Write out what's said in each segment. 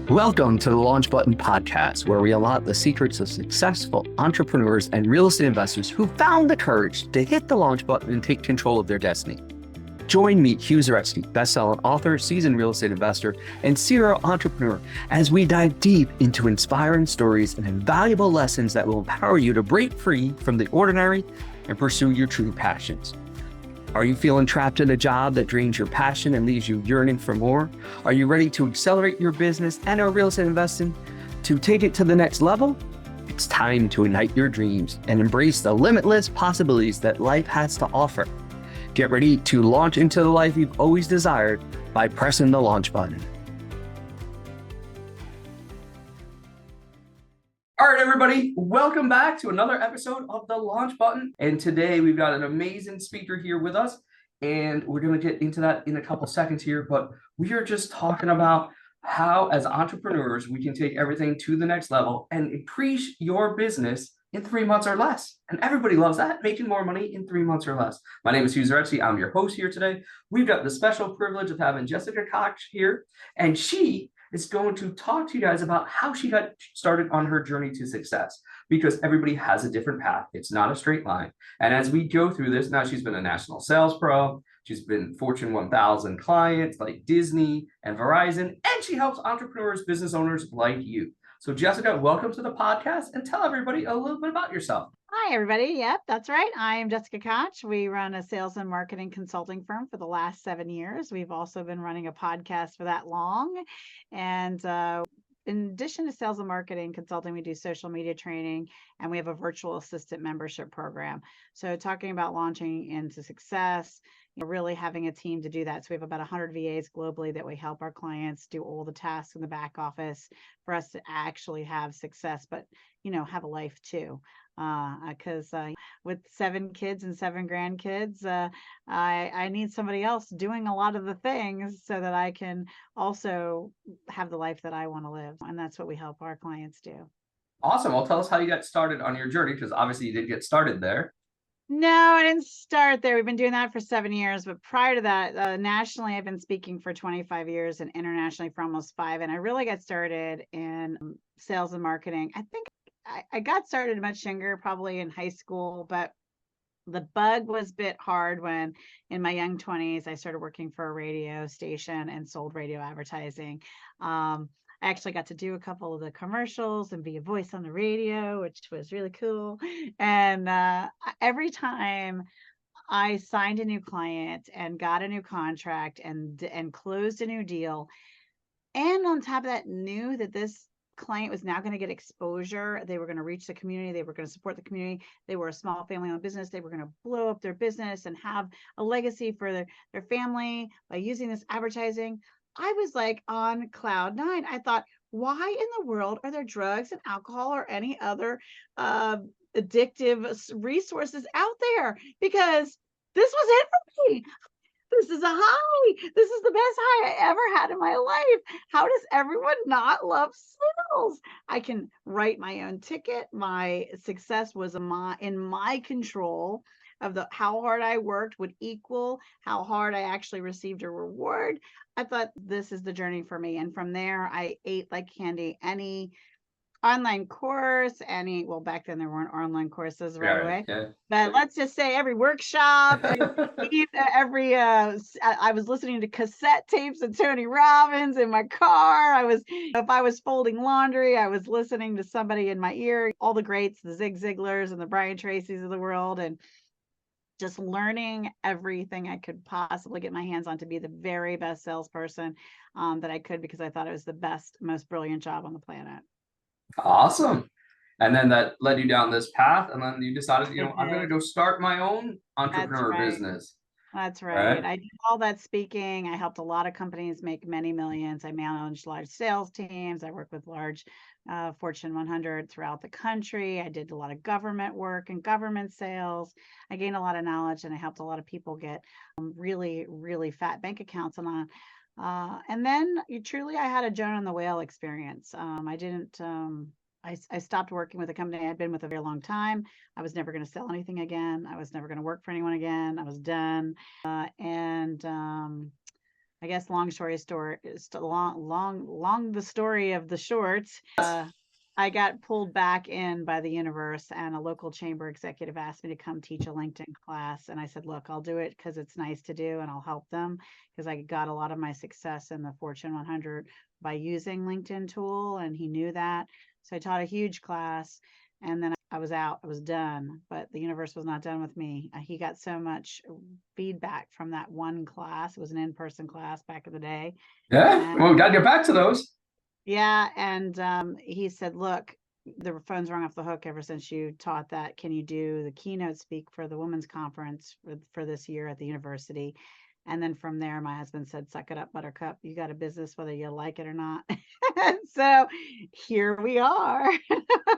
Welcome to the Launch Button Podcast, where we unlock the secrets of successful entrepreneurs and real estate investors who found the courage to hit the launch button and take control of their destiny. Join me, Hugh, best-selling author, seasoned real estate investor, and serial entrepreneur, as we dive deep into inspiring stories and invaluable lessons that will empower you to break free from the ordinary and pursue your true passions. Are you feeling trapped in a job that drains your passion and leaves you yearning for more? Are you ready to accelerate your business and or real estate investing to take it to the next level? It's time to ignite your dreams and embrace the limitless possibilities that life has to offer. Get ready to launch into the life you've always desired by pressing the launch button. All right, everybody, welcome back to another episode of The Launch Button. And today we've got an amazing speaker here with us, and we're going to get into that in a couple seconds here. But we are just talking about how, as entrepreneurs, we can take everything to the next level and increase your business in 3 months or less. And everybody loves that, making more money in 3 months or less. My name is Hugh. I'm your host here today. We've got the special privilege of having Jessica Koch here, and she is going to talk to you guys about how she got started on her journey to success, because everybody has a different path. It's not a straight line. And as we go through this, now she's been a national sales pro. She's been Fortune 1000 clients like Disney and Verizon, and she helps entrepreneurs, business owners like you. So Jessica, welcome to the podcast, and tell everybody a little bit about yourself. Hi, everybody. Yep, that's right. I am Jessica Koch. We run a sales and marketing consulting firm for the last 7 years. We've also been running a podcast for that long. And in addition to sales and marketing consulting, we do social media training, and we have a virtual assistant membership program. So talking about launching into success, really having a team to do that. So we have about 100 VAs globally that we help our clients do all the tasks in the back office for us to actually have success, but, have a life too. Because with 7 kids and 7 grandkids, I need somebody else doing a lot of the things so that I can also have the life that I want to live. And that's what we help our clients do. Awesome. Well, tell us how you got started on your journey, because obviously you did get started there. No, I didn't start there. We've been doing that for 7 years. But prior to that, nationally, I've been speaking for 25 years and internationally for almost 5. And I really got started in sales and marketing. I think I got started much younger, probably in high school, but the bug was bit hard when in my young 20s, I started working for a radio station and sold radio advertising. I actually got to do a couple of the commercials and be a voice on the radio, which was really cool. And every time I signed a new client and got a new contract and closed a new deal, and on top of that, knew that this client was now going to get exposure. They were going to reach the community. They were going to support the community. They were a small family-owned business. They were going to blow up their business and have a legacy for their family by using this advertising. I was like on cloud 9. I thought, why in the world are there drugs and alcohol or any other addictive resources out there? Because this was it for me. This is a high. This is the best high I ever had in my life. How does everyone not love sales? I can write my own ticket. My success was in my control of how hard I worked would equal how hard I actually received a reward. I thought this is the journey for me. And from there, I ate like candy. Any online course, back then there weren't online courses right away, but let's just say every workshop, I was listening to cassette tapes of Tony Robbins in my car. If I was folding laundry, I was listening to somebody in my ear, all the greats, the Zig Ziglars and the Brian Tracys of the world, and just learning everything I could possibly get my hands on to be the very best salesperson that I could, because I thought it was the best, most brilliant job on the planet. Awesome. And then that led you down this path, and then you decided, I'm going to go start my own entrepreneur business. That's right. I did all that speaking. I helped a lot of companies make many millions. I managed large sales teams. I worked with large Fortune 100 throughout the country. I did a lot of government work and government sales. I gained a lot of knowledge, and I helped a lot of people get really, really fat bank accounts and then I had a Jonah and the whale experience. I stopped working with a company I had been with a very long time. I was never going to sell anything again. I was never going to work for anyone again. I was done. And I guess long story short, is long the story of the shorts. I got pulled back in by the universe, and a local chamber executive asked me to come teach a LinkedIn class. And I said, look, I'll do it because it's nice to do and I'll help them, because I got a lot of my success in the Fortune 100 by using LinkedIn tool. And he knew that. So I taught a huge class, and then I was out, I was done, but the universe was not done with me. He got so much feedback from that one class. It was an in-person class back in the day. Yeah. Well, we got to get back to those. Yeah, and he said, look, the phone's rung off the hook ever since you taught that. Can you do the keynote speak for the women's conference for this year at the university? And then from there, my husband said, suck it up, buttercup. You got a business, whether you like it or not. So here we are.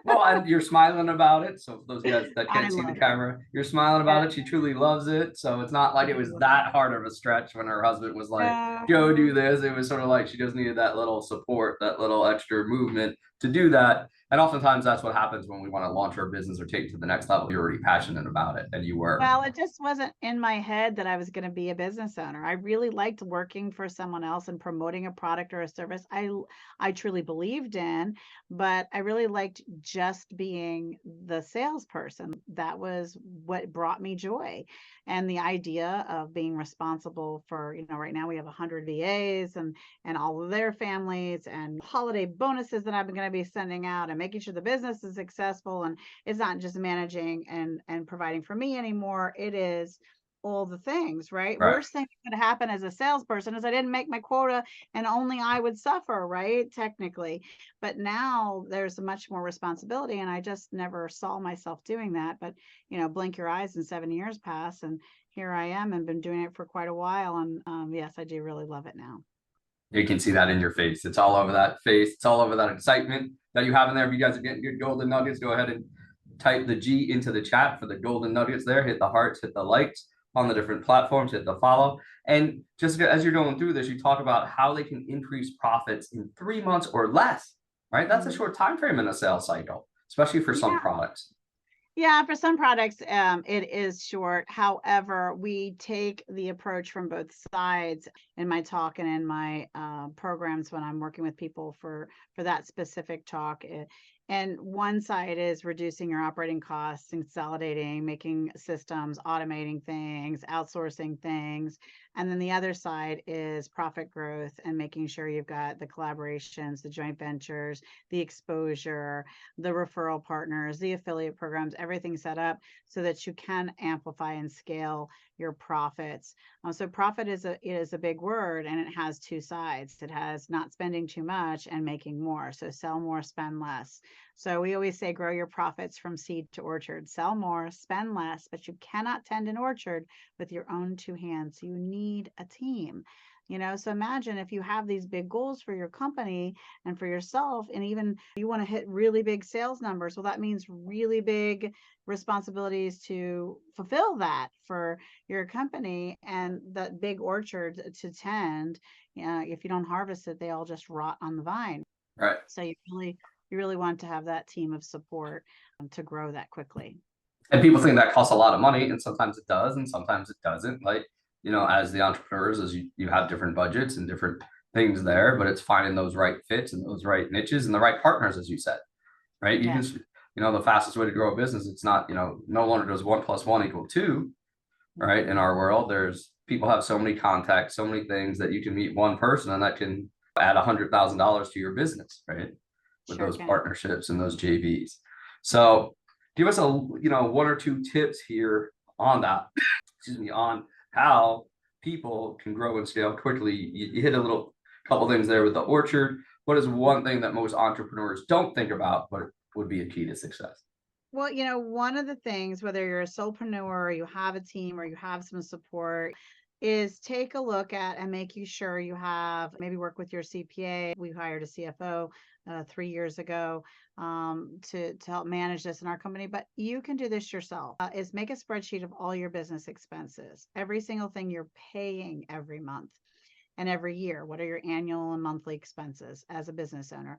Well, and you're smiling about it. So for those guys that I can't see the love camera, you're smiling it. about it. She truly loves it. So it's not like it was that hard of a stretch when her husband was like, go do No. this. It was sort of like she just needed that little support, that little extra movement to do that. And oftentimes that's what happens when we want to launch our business or take it to the next level. You're already passionate about it, and you were. Well, it just wasn't in my head that I was going to be a business owner. I really liked working for someone else and promoting a product or a service I truly believed in, but I really liked just being the salesperson. That was what brought me joy. And the idea of being responsible for, right now we have 100 VAs and all of their families and holiday bonuses that I'm going to be sending out and making sure the business is successful, and it's not just managing and providing for me anymore. It is all the things, right? Right. Worst thing that could happen as a salesperson is I didn't make my quota and only I would suffer, right? Technically. But now there's much more responsibility, and I just never saw myself doing that. But, blink your eyes and 7 years pass, and here I am and been doing it for quite a while. And yes, I do really love it now. You can see that in your face. It's all over that face. It's all over that excitement that you have in there. If you guys are getting good golden nuggets, go ahead and type the G into the chat for the golden nuggets there. Hit the hearts, hit the likes on the different platforms, hit the follow. And just as you're going through this, you talk about how they can increase profits in 3 months or less, right? That's a short time frame in a sales cycle, especially for some products. Yeah, for some products, it is short. However, we take the approach from both sides in my talk and in my programs when I'm working with people for that specific talk. And one side is reducing your operating costs, consolidating, making systems, automating things, outsourcing things. And then the other side is profit growth and making sure you've got the collaborations, the joint ventures, the exposure, the referral partners, the affiliate programs, everything set up so that you can amplify and scale your profits. So profit is a big word, and it has two sides. It has not spending too much and making more. So sell more, spend less. So we always say grow your profits from seed to orchard. Sell more, spend less, but you cannot tend an orchard with your own two hands. You need a team. So imagine if you have these big goals for your company and for yourself, and even you want to hit really big sales numbers. Well, that means really big responsibilities to fulfill that for your company, and that big orchard to tend. If you don't harvest it, they all just rot on the vine. Right. So you really want to have that team of support to grow that quickly. And people think that costs a lot of money, and sometimes it does, and sometimes it doesn't. Like, as the entrepreneurs, as you have different budgets and different things there, but it's finding those right fits and those right niches and the right partners, as you said, right? You can, the fastest way to grow a business, it's not, no longer does 1 + 1 = 2, right? In our world, there's people have so many contacts, so many things that you can meet one person and that can add $100,000 to your business, right? With those partnerships and those JVs. So give us one or two tips here on that, on how people can grow and scale quickly. You hit a couple things there with the orchard. What is one thing that most entrepreneurs don't think about, but would be a key to success? Well, one of the things, whether you're a solopreneur or you have a team or you have some support, is take a look at and making sure you have, maybe work with your CPA. We hired a CFO 3 years ago to help manage this in our company, but you can do this yourself. Is make a spreadsheet of all your business expenses, every single thing you're paying every month and every year. What are your annual and monthly expenses as a business owner?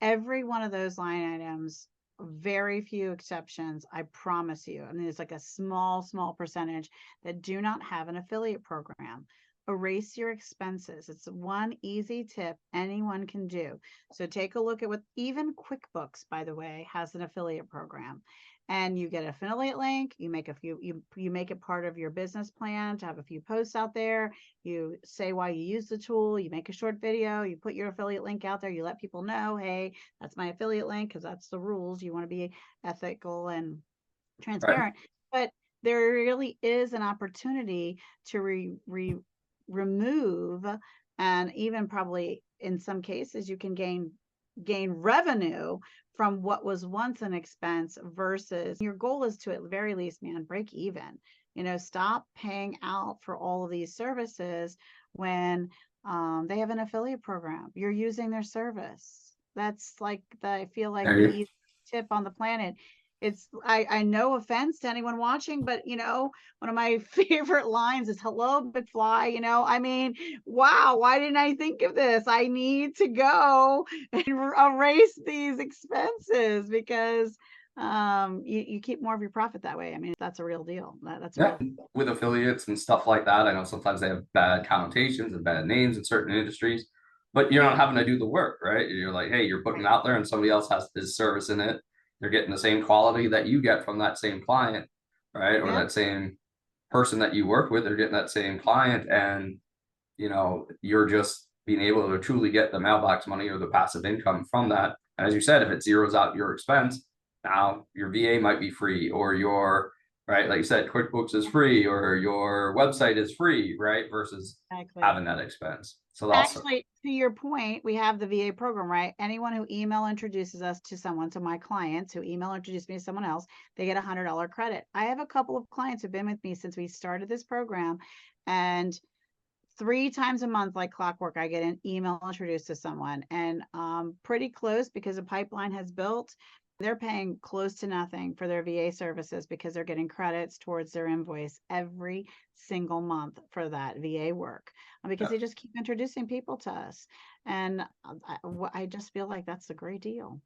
Every one of those line items, very few exceptions, I promise you. I mean, it's like a small percentage that do not have an affiliate program. erase your expenses. It's one easy tip anyone can do. So take a look at what even QuickBooks, by the way, has an affiliate program. And you get an affiliate link, you make you make it part of your business plan to have a few posts out there. You say why you use the tool, you make a short video, you put your affiliate link out there, you let people know, hey, that's my affiliate link, because that's the rules. You want to be ethical and Right. transparent. But there really is an opportunity to remove, and even probably in some cases you can gain revenue from what was once an expense, versus your goal is to at the very least, man, break even. Stop paying out for all of these services when they have an affiliate program. You're using their service. That's like I feel like There the you easy tip on the planet. It's I no offense to anyone watching, but one of my favorite lines is "Hello, big fly." I mean, wow, why didn't I think of this? I need to go and erase these expenses, because you keep more of your profit that way. I mean, that's a real deal. That's a Yeah, real. with affiliates and stuff like that, I know sometimes they have bad connotations and bad names in certain industries, but you're not Right. having to do the work, right? You're like, hey, you're putting it out there and somebody else has his service in it. They're getting the same quality that you get from that same client, right? Or Yeah. that same person that you work with, they're getting that same client. And, you're just being able to truly get the mailbox money or the passive income from that. And as you said, if it zeroes out your expense, now your VA might be free, or your right, like you said, QuickBooks is free, or your website is free, right? Versus Exactly. having that expense. So also, Actually, to your point, we have the VA program, right? Anyone who email introduces us to someone, so my clients who email introduce me to someone else, they get $100 credit. I have a couple of clients who've been with me since we started this program, and 3 times a month, like clockwork, I get an email introduced to someone, and pretty close, because a pipeline has built. They're paying close to nothing for their VA services, because they're getting credits towards their invoice every single month for that VA work, because yeah, they just keep introducing people to us. And I just feel like that's a great deal.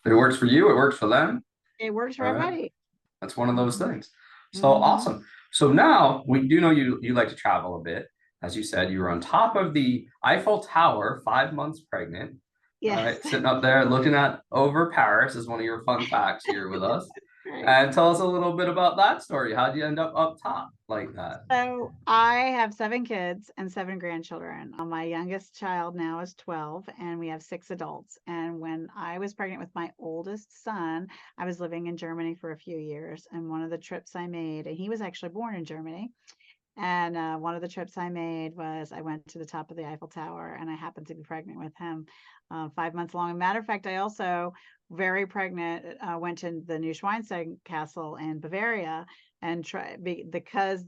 if it works for you, it works for them. It works for All right. everybody. That's one of those Mhm. things. So Mhm. awesome. So now we do know you like to travel a bit. As you said, you were on top of the Eiffel Tower, 5 months pregnant. All Yes. right, sitting up there looking at over Paris is one of your fun facts here with us. Right. And tell us a little bit about that story. How'd you end up top like that? So I have 7 kids and 7 grandchildren. My youngest child now is 12, and we have 6 adults. And when I was pregnant with my oldest son, I was living in Germany for a few years. And one of the trips I made, and he was actually born in Germany. And one of the trips I made was I went to the top of the Eiffel Tower, and I happened to be pregnant with him 5 months long. As a matter of fact, I also, very pregnant, went to the Neuschwanstein Castle in Bavaria, and because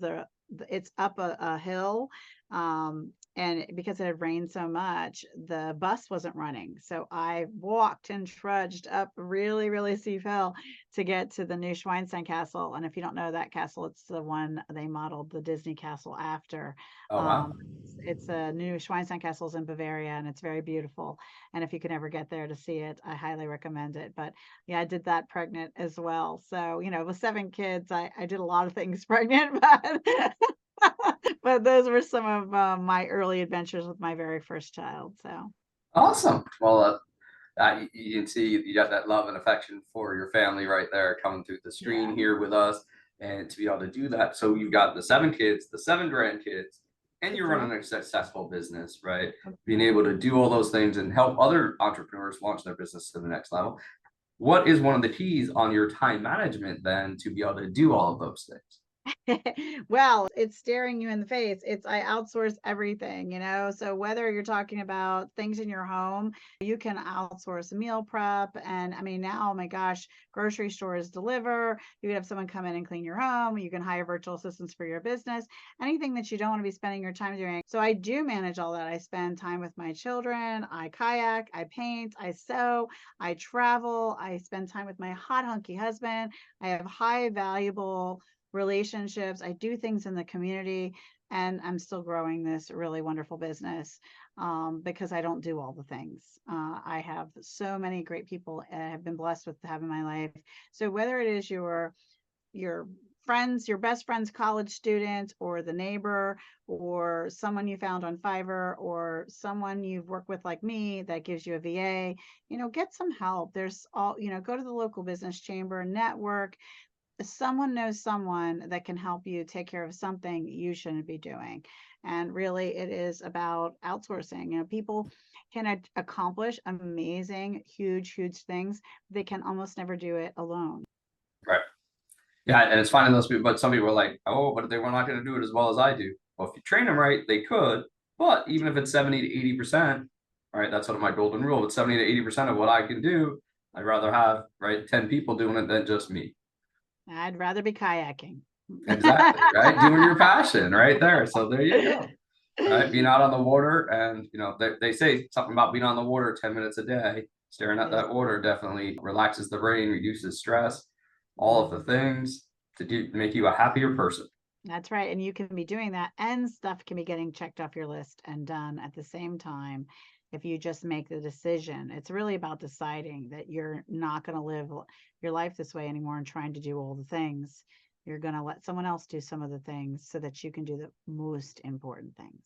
it's up a hill, and because it had rained so much, the bus wasn't running. So I walked and trudged up really, really steep hill to get to the Neuschwanstein Castle. And if you don't know that castle, it's the one they modeled the Disney castle after. Oh wow. Um, it's a Neuschwanstein Castle's in Bavaria, and it's very beautiful. And if you can ever get there to see it, I highly recommend it. But yeah, I did that pregnant as well. So, with 7 kids, I did a lot of things pregnant, but those were some of my early adventures with my very first child. So Awesome. Well, you can see you got that love and affection for your family right there coming through the screen yeah, here with us, and to be able to do that. So you've got the 7 kids, the 7 grandkids, and that's you're right. running a successful business, right? That's Being right. able to do all those things and help other entrepreneurs launch their business to the next level. What is one of the keys on your time management then to be able to do all of those things? Well, it's staring you in the face. I outsource everything. So whether you're talking about things in your home, you can outsource meal prep. And I mean, now, oh my gosh, grocery stores deliver. You can have someone come in and clean your home. You can hire virtual assistants for your business, anything that you don't want to be spending your time doing. So I do manage all that. I spend time with my children. I kayak, I paint, I sew, I travel, I spend time with my hot hunky husband. I have high valuable relationships. I do things in the community, and I'm still growing this really wonderful business because I don't do all the things. I have so many great people I have been blessed with to have in my life. So whether it is your friends, your best friend's college student, or the neighbor, or someone you found on Fiverr, or someone you've worked with like me that gives you a VA, get some help. There's go to the local business chamber, network. Someone knows someone that can help you take care of something you shouldn't be doing. And really, it is about outsourcing. People can accomplish amazing, huge things. They can almost never do it alone. Right. Yeah, and it's finding those people, but some people are like, oh, but they were not going to do it as well as I do. Well, if you train them right, they could. But even if it's 70 to 80%, right, that's sort of my golden rule. But 70 to 80% of what I can do, I'd rather have, right, 10 people doing it than just me. I'd rather be kayaking. Exactly, right? Doing your passion right there. So there you go. Right? Being out on the water, and they say something about being on the water 10 minutes a day, staring at that water definitely relaxes the brain, reduces stress, all of the things to make you a happier person. That's right. And you can be doing that, and stuff can be getting checked off your list and done at the same time if you just make the decision. It's really about deciding that you're not going to live your life this way anymore and trying to do all the things. You're going to let someone else do some of the things so that you can do the most important things.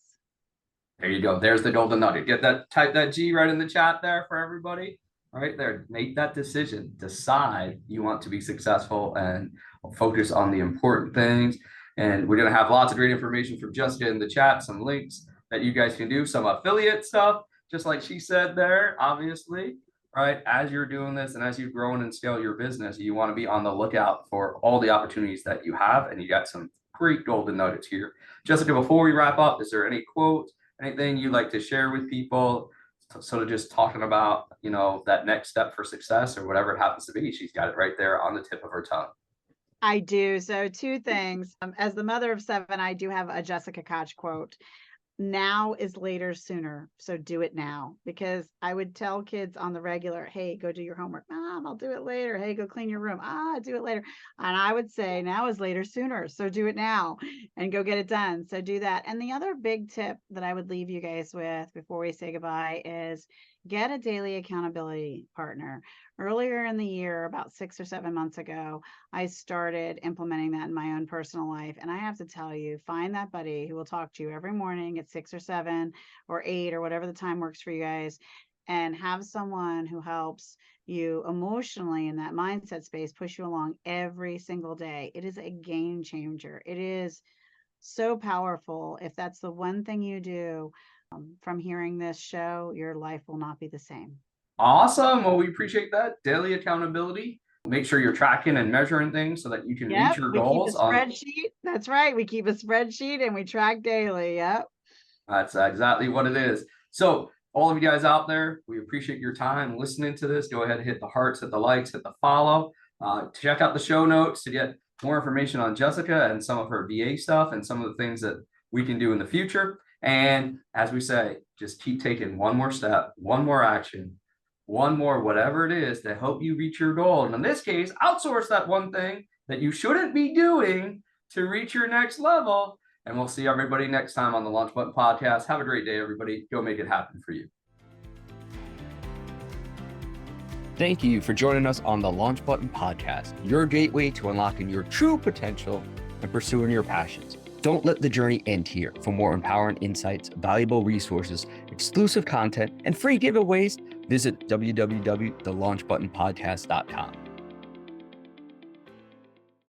There you go. There's the golden nugget. Type that G right in the chat there for everybody. Right there. Make that decision. Decide you want to be successful and focus on the important things. And we're going to have lots of great information from Jessica in the chat, some links that you guys can do, some affiliate stuff, just like she said there, obviously, right? As you're doing this and as you've grown and scale your business, you want to be on the lookout for all the opportunities that you have. And you got some great golden nuggets here. Jessica, before we wrap up, is there any quote, anything you'd like to share with people? Sort of just talking about, that next step for success or whatever it happens to be. She's got it right there on the tip of her tongue. I do. So 2 things. As the mother of 7, I do have a Jessica Koch quote. Now is later sooner. So do it now. Because I would tell kids on the regular, hey, go do your homework. Mom, I'll do it later. Hey, go clean your room. Do it later. And I would say now is later sooner. So do it now and go get it done. So do that. And the other big tip that I would leave you guys with before we say goodbye is get a daily accountability partner. Earlier in the year, about 6 or 7 months ago, I started implementing that in my own personal life. And I have to tell you, find that buddy who will talk to you every morning at 6 or 7 or 8 or whatever the time works for you guys, and have someone who helps you emotionally in that mindset space, push you along every single day. It is a game changer. It is so powerful. If that's the one thing you do from hearing this show, your life will not be the same. Awesome. Well, we appreciate that. Daily accountability. Make sure you're tracking and measuring things so that you can reach your goals. Keep a spreadsheet. That's right. We keep a spreadsheet and we track daily. Yep. That's exactly what it is. So all of you guys out there, we appreciate your time listening to this. Go ahead and hit the hearts, hit the likes, hit the follow. Check out the show notes to get more information on Jessica and some of her VA stuff and some of the things that we can do in the future. And as we say, just keep taking one more step, one more action, one more whatever it is to help you reach your goal. And in this case, outsource that one thing that you shouldn't be doing to reach your next level. And we'll see everybody next time on the Launch Button Podcast. Have a great day, everybody. Go make it happen for you. Thank you for joining us on the Launch Button Podcast, your gateway to unlocking your true potential and pursuing your passions. Don't let the journey end here. For more empowering insights, valuable resources, exclusive content, and free giveaways, visit www.thelaunchbuttonpodcast.com.